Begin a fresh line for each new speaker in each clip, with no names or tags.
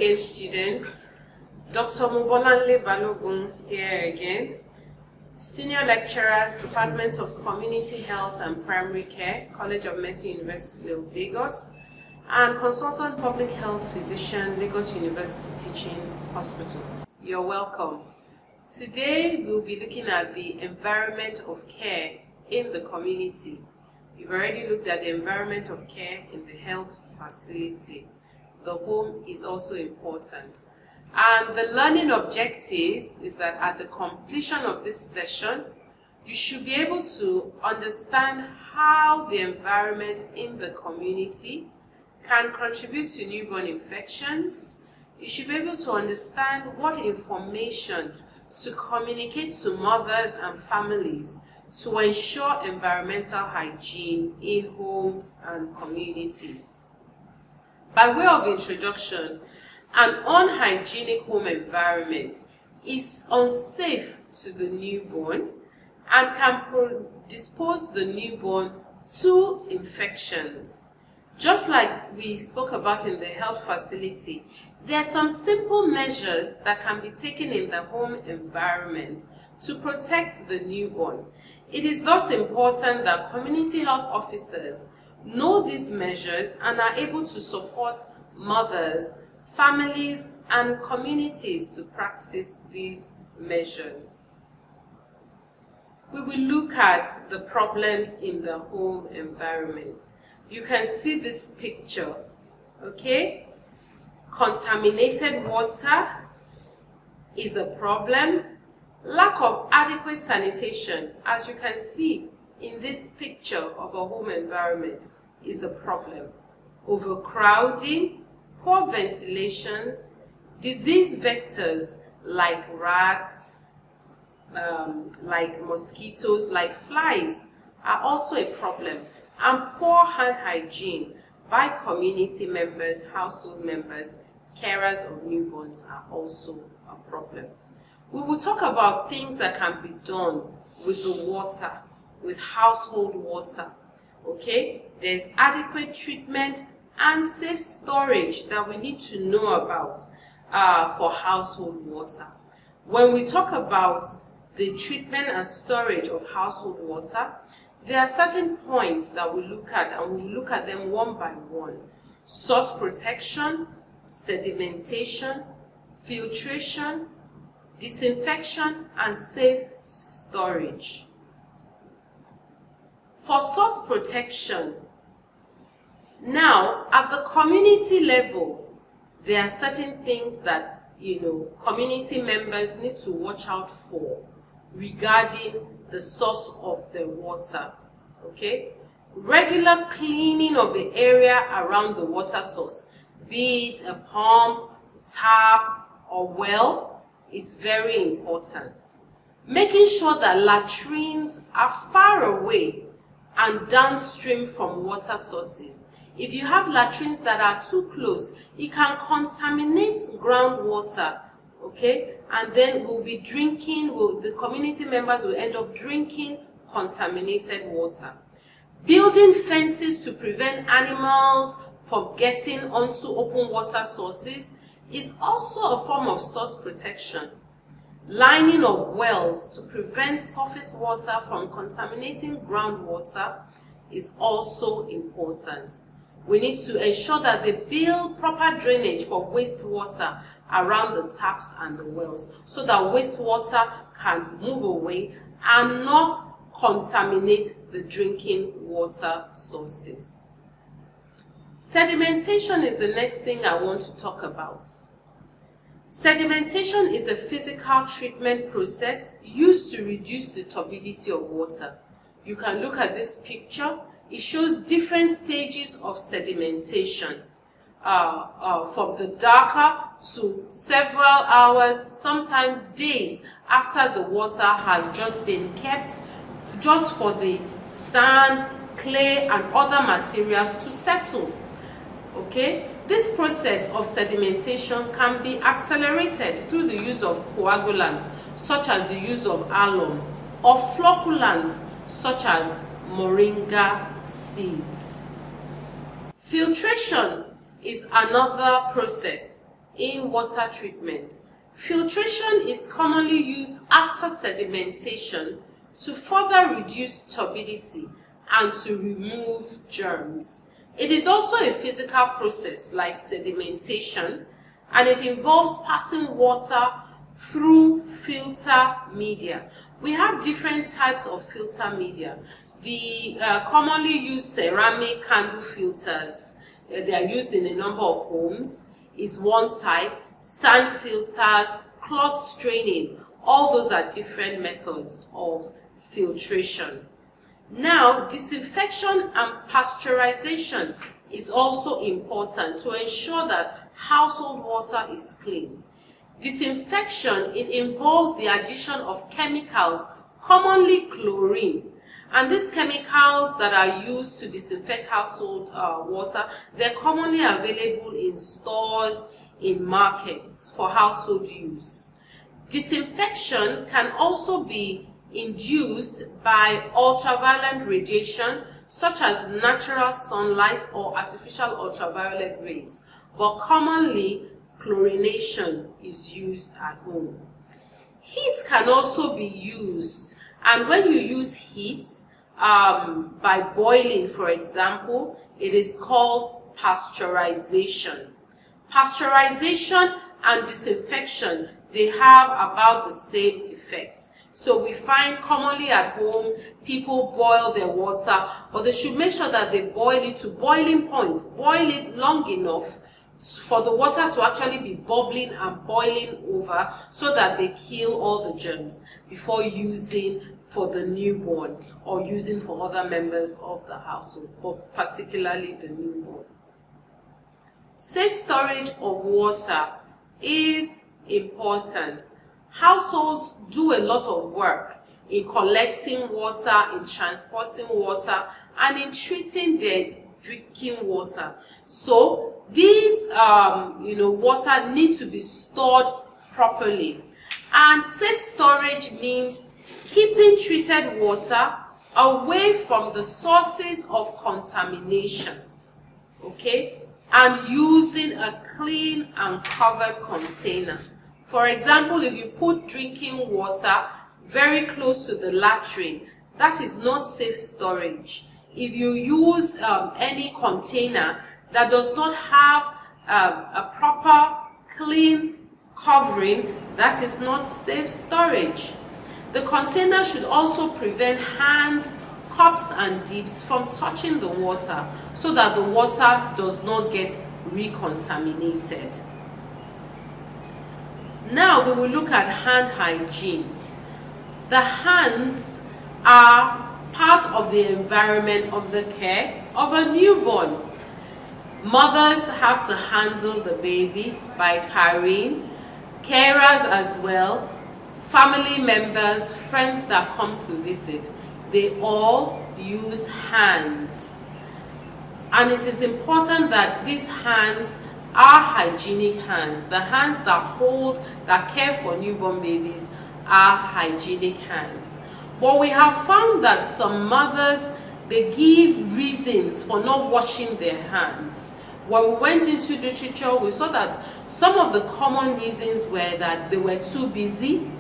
again, students. Dr. Mubolanle Balogun here again, Senior Lecturer, Department of Community Health and Primary Care, College of Medicine, University of Lagos, and Consultant Public Health Physician, Lagos University Teaching Hospital. You're welcome. Today, we'll be looking at the environment of care in the community. We've already looked at the environment of care in the health facility. The home is also important. And the learning objectives is that at the completion of this session, you should be able to understand how the environment in the community can contribute to newborn infections. You should be able to understand what information to communicate to mothers and families to ensure environmental hygiene in homes and communities. By way of introduction, an unhygienic home environment is unsafe to the newborn and can predispose the newborn to infections. Just like we spoke about in the health facility, there are some simple measures that can be taken in the home environment to protect the newborn. It is thus important that community health officers know these measures and are able to support mothers, families, and communities to practice these measures. We will look at the problems in the home environment. You can see this picture, okay? Contaminated water is a problem. Lack of adequate sanitation, as you can see in this picture of a home environment, is a problem. Overcrowding, poor ventilations, disease vectors like rats, like mosquitoes, like flies are also a problem. And poor hand hygiene by community members, household members, carers of newborns are also a problem. We will talk about things that can be done with the water, with household water, okay? There's adequate treatment and safe storage that we need to know about for household water. When we talk about the treatment and storage of household water, there are certain points that we look at, and we look at them one by one. Source protection, sedimentation, filtration, disinfection, and safe storage. For source protection, now at the community level, there are certain things that community members need to watch out for regarding the source of the water. Okay? Regular cleaning of the area around the water source, be it a pump, tap, or well, is very important. Making sure that latrines are far away and downstream from water sources. If you have latrines that are too close, it can contaminate groundwater, okay? And then we'll be drinking, the community members will end up drinking contaminated water. Building fences to prevent animals from getting onto open water sources is also a form of source protection. Lining of wells to prevent surface water from contaminating groundwater is also important. We need to ensure that they build proper drainage for wastewater around the taps and the wells so that wastewater can move away and not contaminate the drinking water sources. Sedimentation is the next thing I want to talk about. Sedimentation is a physical treatment process used to reduce the turbidity of water. You can look at this picture. It shows different stages of sedimentation, from the darker to several hours, sometimes days after the water has just been kept, just for the sand, clay, and other materials to settle. Okay? This process of sedimentation can be accelerated through the use of coagulants, such as the use of alum, or flocculants, such as moringa seeds. Filtration is another process in water treatment. Filtration is commonly used after sedimentation to further reduce turbidity and to remove germs. It is also a physical process like sedimentation, and it involves passing water through filter media. We have different types of filter media. The commonly used ceramic candle filters, they are used in a number of homes, is one type. Sand filters, cloth straining, all those are different methods of filtration. Now, disinfection and pasteurization is also important to ensure that household water is clean. Disinfection, it involves the addition of chemicals, commonly chlorine. And these chemicals that are used to disinfect household water, they're commonly available in stores, in markets for household use. Disinfection can also be induced by ultraviolet radiation, such as natural sunlight or artificial ultraviolet rays, but commonly chlorination is used at home. Heat can also be used, and when you use heat by boiling, for example, it is called pasteurization. Pasteurization and disinfection, they have about the same effect. So we find commonly at home, people boil their water, but they should make sure that they boil it to boiling point, boil it long enough for the water to actually be bubbling and boiling over, so that they kill all the germs before using for the newborn or using for other members of the household, but particularly the newborn. Safe storage of water is important. Households do a lot of work in collecting water, in transporting water, and in treating their drinking water. So these water need to be stored properly. And safe storage means keeping treated water away from the sources of contamination, okay, and using a clean and covered container. For example, if you put drinking water very close to the latrine, that is not safe storage. If you use any container that does not have a proper clean covering, that is not safe storage. The container should also prevent hands, cups and dips from touching the water, so that the water does not get recontaminated. Now we will look at hand hygiene. The hands are part of the environment of the care of a newborn. Mothers have to handle the baby by carrying, carers as well, family members, friends that come to visit, they all use hands. And it is important that these hands are hygienic hands. The hands that hold, that care for newborn babies are hygienic hands. But we have found that some mothers, they give reasons for not washing their hands. When we went into literature, we saw that some of the common reasons were that they were too busy.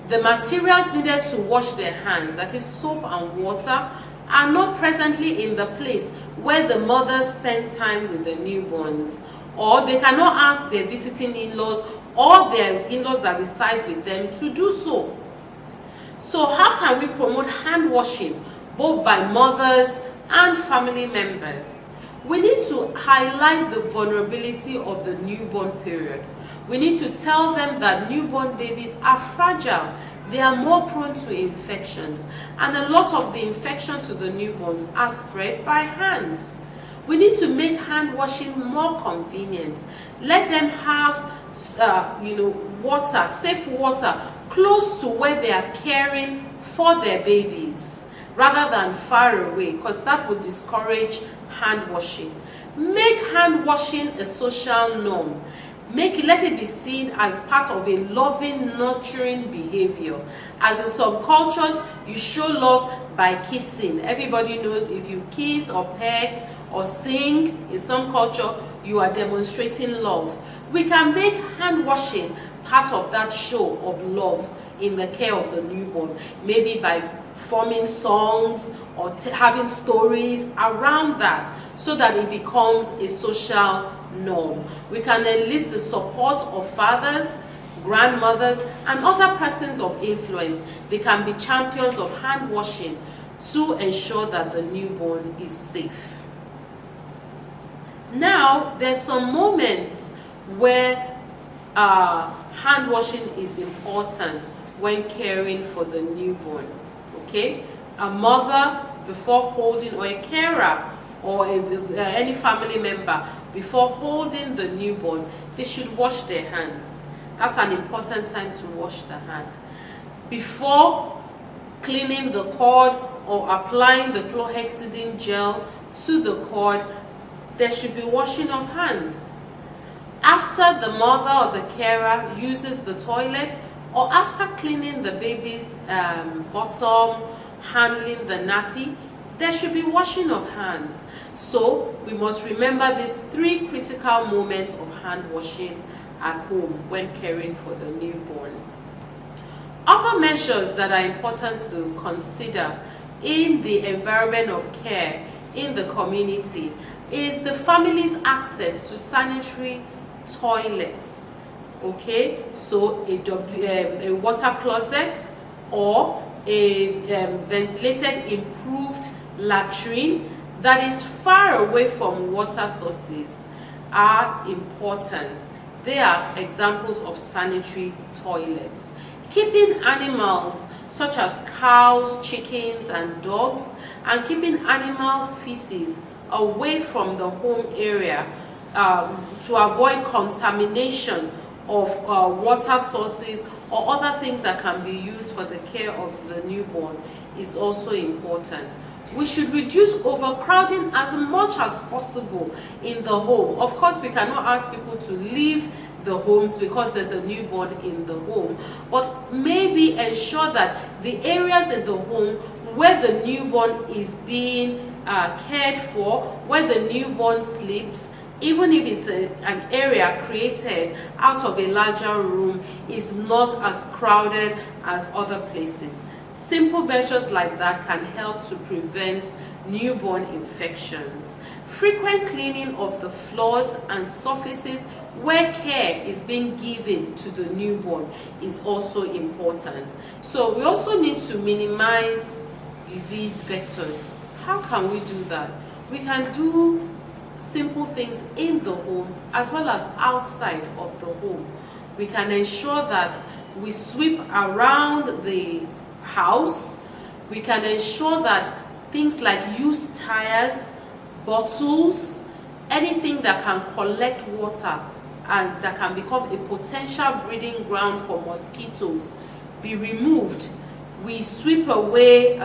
The materials needed to wash their hands, that is soap and water, are not presently in the place where the mothers spend time with the newborns. Or they cannot ask their visiting in-laws or their in-laws that reside with them to do so. So how can we promote hand washing both by mothers and family members? We need to highlight the vulnerability of the newborn period. We need to tell them that newborn babies are fragile. They are more prone to infections, and a lot of the infections to the newborns are spread by hands. We need to make hand washing more convenient. Let them have water, safe water, close to where they are caring for their babies, rather than far away, because that would discourage hand washing. Make hand washing a social norm. Let it be seen as part of a loving, nurturing behavior. As in some cultures, you show love by kissing. Everybody knows if you kiss or peck or sing. In some culture, you are demonstrating love. We can make hand washing part of that show of love in the care of the newborn, maybe by forming songs or having stories around that, so that it becomes a social norm. We can enlist the support of fathers, grandmothers, and other persons of influence. They can be champions of hand washing to ensure that the newborn is safe. Now, there's some moments where hand washing is important when caring for the newborn. Okay, a mother, before holding, or a carer, or any family member, before holding the newborn, they should wash their hands. That's an important time to wash the hand. Before cleaning the cord or applying the chlorhexidine gel to the cord, there should be washing of hands. After the mother or the carer uses the toilet, or after cleaning the baby's bottom, handling the nappy, there should be washing of hands. So we must remember these 3 critical moments of hand washing at home when caring for the newborn. Other measures that are important to consider in the environment of care in the community is the family's access to sanitary toilets. Okay, so a water closet or a ventilated improved latrine that is far away from water sources are important. They are examples of sanitary toilets. Keeping animals such as cows, chickens, and dogs, and keeping animal feces away from the home area to avoid contamination of water sources or other things that can be used for the care of the newborn is also important. We should reduce overcrowding as much as possible in the home. Of course, we cannot ask people to leave the homes because there's a newborn in the home, but maybe ensure that the areas in the home where the newborn is being cared for, where the newborn sleeps, even if it's an area created out of a larger room, is not as crowded as other places. Simple measures like that can help to prevent newborn infections. Frequent cleaning of the floors and surfaces where care is being given to the newborn is also important. So we also need to minimize disease vectors. How can we do that? We can do simple things in the home as well as outside of the home. We can ensure that we sweep around the house. We can ensure that things like used tires, bottles, anything that can collect water and that can become a potential breeding ground for mosquitoes be removed. We sweep away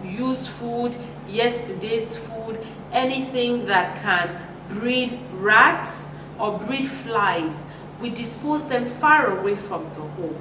used food, yesterday's food, anything that can breed rats or breed flies. We dispose them far away from the home.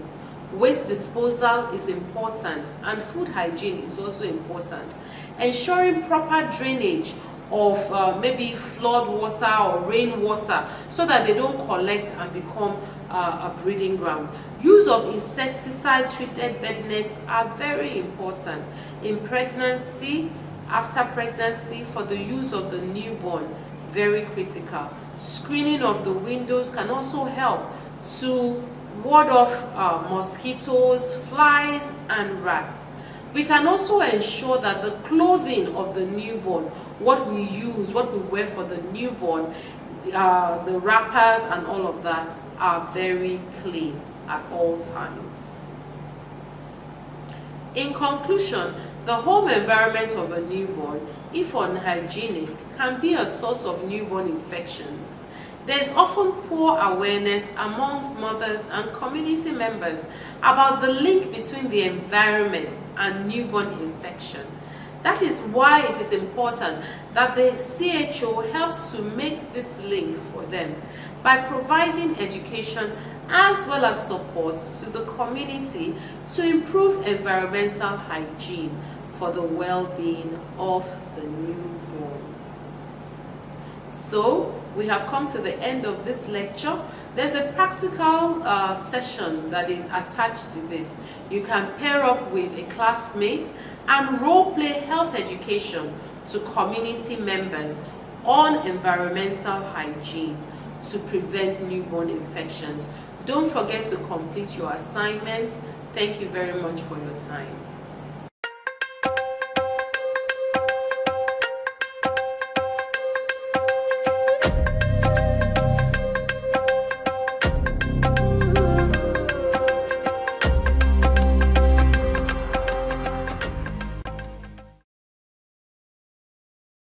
Waste disposal is important, and food hygiene is also important. Ensuring proper drainage of maybe flood water or rainwater so that they don't collect and become a breeding ground. Use of insecticide treated bed nets are very important in pregnancy, after pregnancy, for the use of the newborn, very critical. Screening of the windows can also help to ward off mosquitoes, flies, and rats. We can also ensure that the clothing of the newborn, what we use, what we wear for the newborn, the wrappers and all of that are very clean at all times. In conclusion, the home environment of a newborn, if unhygienic, can be a source of newborn infections. There is often poor awareness amongst mothers and community members about the link between the environment and newborn infection. That is why it is important that the CHO helps to make this link for them by providing education as well as support to the community to improve environmental hygiene for the well-being of the newborn. So we have come to the end of this lecture. There's a practical session that is attached to this. You can pair up with a classmate and role play health education to community members on environmental hygiene to prevent newborn infections. Don't forget to complete your assignments. Thank you very much for your time.